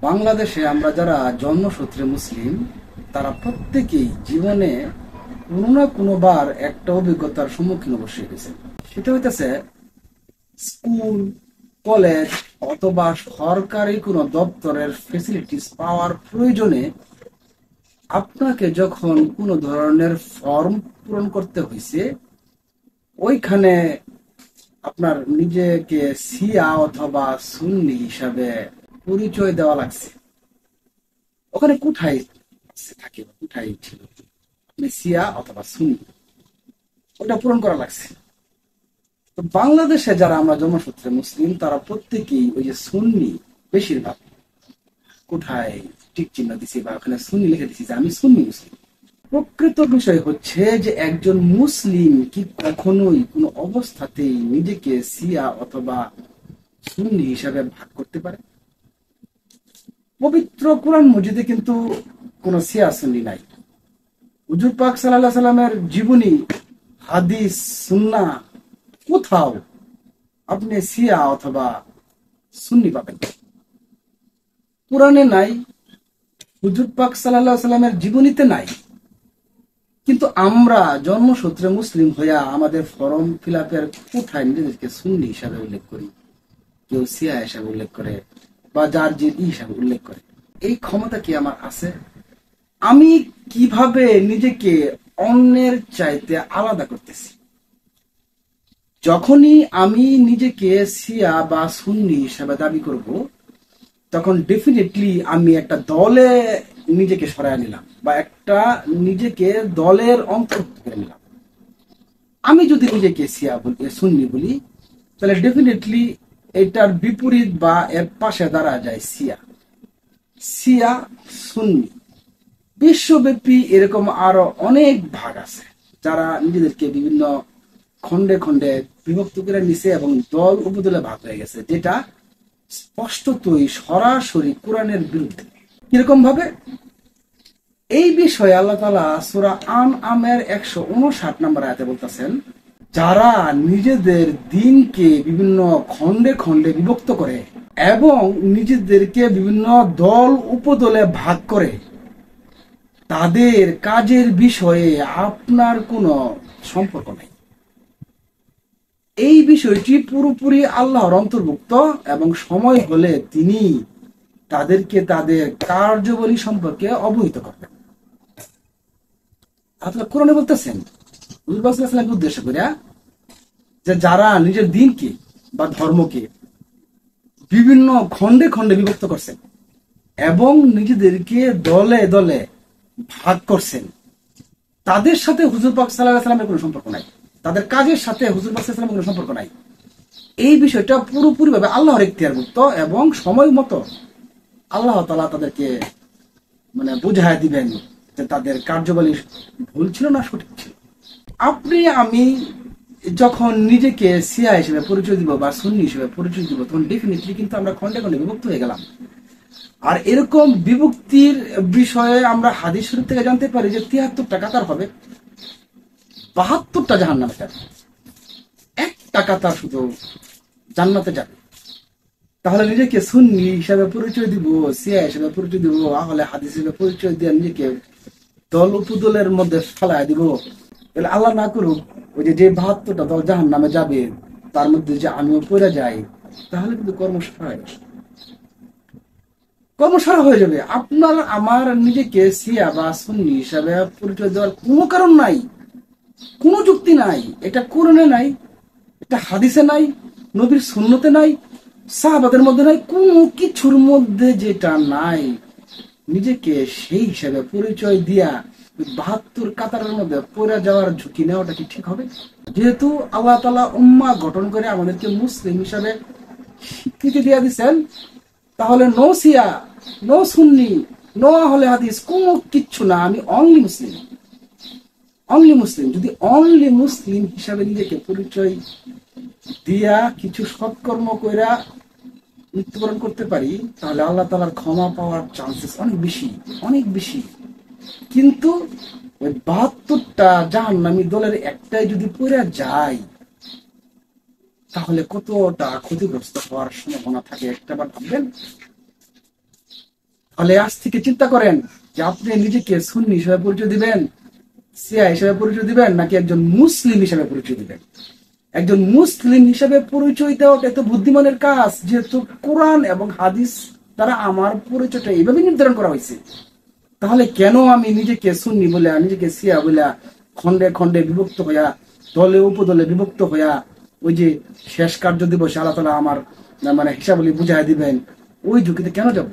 বাংলাদেশে আমরা যারা জন্মসূত্রে মুসলিম তারা প্রত্যেকেই জীবনে কোনো না কোনো বার একটা অভিজ্ঞতার সম্মুখীন অবশ্যই হয়েছে। সেটা হইতেছে স্কুল, কলেজ অথবা সরকারি কোনো দপ্তরের ফেসিলিটিস পাওয়ার প্রয়োজনে আপনাকে যখন কোনো ধরনের ফর্ম পূরণ করতে হয়েছে, ওইখানে আপনার নিজেকে শিয়া অথবা সুন্নি হিসাবে পরিচয় দেওয়া লাগছে। ওখানে কোথায় থাকে, কোথায় ছিল আপনি শিয়া অথবা সুন্নি, ওটা পূরণ করা লাগছে। তো বাংলাদেশে যারা আমরা জন্মসূত্রে মুসলিম তারা প্রত্যেকেই ওই যে সুন্নি, বেশিরভাগ কোঠায় টিক চিহ্ন দিছি বা ওখানে সুন্নি লিখে দিছি যে আমি সুন্নি মুসলিম। প্রকৃত বিষয় হচ্ছে যে একজন মুসলিম কি কখনোই কোনো অবস্থাতেই নিজেকে শিয়া অথবা সুন্নি হিসাবে ভাগ করতে পারে? পবিত্র কোরআন মজিদে কিন্তু কোনো শিয়া সুন্নি নাই। হুজুর পাক সাল্লাল্লাহু আলাইহি সাল্লামের জীবনী, হাদিস, সুন্নাহ কোথাও আপনি শিয়া অথবা সুন্নি পাবেন। কোরআনে নাই, হুজুর পাক সাল্লাল্লাহু আলাইহি সাল্লামের জীবনীতে নাই। কিন্তু আমরা জন্মসূত্রে মুসলিম হইয়া আমাদের ফর্ম ফিল আপের কোথায় নিজেদেরকে সুন্নি হিসাবে উল্লেখ করি, কেউ শিয়া হিসাবে উল্লেখ করে বা যার যে হিসাবে উল্লেখ করে। এই ক্ষমতা কি আমার আছে? আমি কিভাবে নিজেকে অন্যের চাইতে আলাদা করতেছি? যখনই আমি নিজেকে শিয়া বা সুন্নি হিসাবে দাবি করব, তখন ডেফিনেটলি আমি একটা দলে নিজেকে সরায় নিলাম বা একটা নিজেকে দলের অন্তর্ভুক্ত করে নিলাম। আমি যদি নিজেকে শিয়া বলি, সুন্নি বলি, তাহলে ডেফিনেটলি এটার বিপরীত বা এর পাশে দাঁড়া যায় শিয়া। শিয়া, সুন্নি, বিশ্বব্যাপী এরকম আরো অনেক ভাগ আছে যারা নিজেদেরকে বিভিন্ন খন্ডে খন্ডে বিভক্ত করে নিছে এবং দল উপদলে ভাগ হয়ে গেছে, যেটা স্পষ্টতই সরাসরি কোরআনের বিরুদ্ধে। কিরকম ভাবে? এই বিষয়ে আল্লাহ তাআলা সূরা আনআমের 159 নম্বর আয়াতে বলতেছেন, যারা নিজেদের দিনকে বিভিন্ন খন্ডে খন্ডে বিভক্ত করে এবং নিজেদেরকে বিভিন্ন দল উপদলে ভাগ করে, তাদের কাজের বিষয়ে আপনার কোনো সম্পর্ক নেই। এই বিষয়টি পুরোপুরি আল্লাহর অন্তর্ভুক্ত এবং সময় হলে তিনি তাদেরকে তাদের কার্যাবলী সম্পর্কে অবহিত করবেন। আল্লাহ কোরআনে বলতেছেন হুজুর পাক সাল্লাল্লাহু আলাইহি ওয়াসাল্লামকে উদ্দেশ্য করে যে যারা নিজের দিনকে বা ধর্মকে বিভিন্ন খন্ডে খন্ডে বিভক্ত করছেন এবং নিজেদেরকে দলে দলে ভাগ করছেন, তাদের সাথে হুজুর পাক সাল্লাল্লাহু আলাইহি ওয়াসাল্লামের কোনো সম্পর্ক নাই, তাদের কাজের সাথে হুজুর পাক সাল্লাল্লাহু আলাইহি ওয়াসাল্লামের কোনো সম্পর্ক নাই। এই বিষয়টা পুরোপুরি ভাবে আল্লাহর এখতিয়ারভুক্ত এবং সময় মতো আল্লাহ তাআলা তাদেরকে বুঝায় দিবেন যে তাদের কার্যাবলী ভুল ছিল না সঠিক ছিল। আপনি আমি যখন নিজেকে শিয়া হিসেবে পরিচয় দিব বা সুন্নি হিসেবে পরিচয় দিব, তখন ডেফিনেটলি কিন্তু আমরা খন্ডে খন্ডে বিভক্ত হয়ে গেলাম। আর এরকম বিভক্তির বিষয়ে আমরা হাদিস শরীফ থেকে জানতে পারি যে 73টা কাতার হবে, 72টা জাহান্নামে যাবে, একটা কাতার শুধু জান্নাতে যাবে। তাহলে নিজেকে সুন্নি হিসাবে পরিচয় দিব, শিয়া হিসাবে পরিচয় দিব, আহলে হাদিস হিসেবে পরিচয় দিয়ে নিজেকে দল উপদলের মধ্যে ফেলায় দিব। তাহলে আল্লাহ না করুক ওই যে 72টা দল জাহান্নামে যাবে তার মধ্যে যে আমিও পড়ে যাই, তাহলে কিন্তু কর্মসারা হয়ে যাবে। আপনার আমার নিজেকে শিয়া বা সুন্নি হিসাবে পরিচয় দেওয়ার কোনো কারণ নাই, কোনো যুক্তি নাই। এটা কোরআনে নাই, এটা হাদিসে নাই, নবীর সুন্নতে নাই, সাহাবাদের মধ্যে নাই, কোনো কিছুর মধ্যে যেটা নাই, নিজেকে সেই হিসাবে পরিচয় দিয়া 72 কাতারের মধ্যে পড়ে যাওয়ার ঝুঁকি নেওয়াটা কি ঠিক হবে? যেহেতু আল্লাহ তাআলা উম্মাহ গঠন করে আমাদেরকে মুসলিম হিসাবে স্বীকৃতি দিয়ে দিচ্ছেন, তাহলে নো শিয়া, নো সুন্নি, নো আহলে হাদিস, কোনো কিচ্ছু না, আমি অনলি মুসলিম। যদি অনলি মুসলিম হিসাবে নিজেকে পরিচয় দিয়া কিছু সৎকর্ম কইরা মৃত্যুবরণ করতে পারি, তাহলে আল্লাহ তাআলার ক্ষমা পাওয়ার চান্সেস অনেক বেশি। কিন্তু ওই 72টা জাহান্নামী দলের একটাই যদি পড়ে যায়, তাহলে কতটা ক্ষতিগ্রস্ত হওয়ার সম্ভাবনা থাকে একটাবার ভাববেন। তাহলে আজ থেকে চিন্তা করেন যে আপনি নিজেকে সুন্নি হিসেবে পরিচয় দিবেন, শিয়া হিসেবে পরিচয় দিবেন, নাকি একজন মুসলিম হিসেবে পরিচয় দিবেন। একজন মুসলিম হিসেবে পরিচয় দেওয়া এত বুদ্ধিমানের কাজ, যেহেতু কোরআন এবং হাদিস দ্বারা আমার পরিচয়টা এইভাবে নির্ধারণ করা হয়েছে। তাহলে কেন আমি নিজেকে সুন্নি বলে, নিজেকে শিয়া বলে খন্ডে খন্ডে বিভক্ত হইয়া, দলে উপদলে বিভক্ত হইয়া, ওই যে শেষ কার্য দিবসে আল্লাহ তাআলা আমার মানে হিসাবলি বুঝাই দিবেন, ওই ঝুঁকিতে কেন যাব?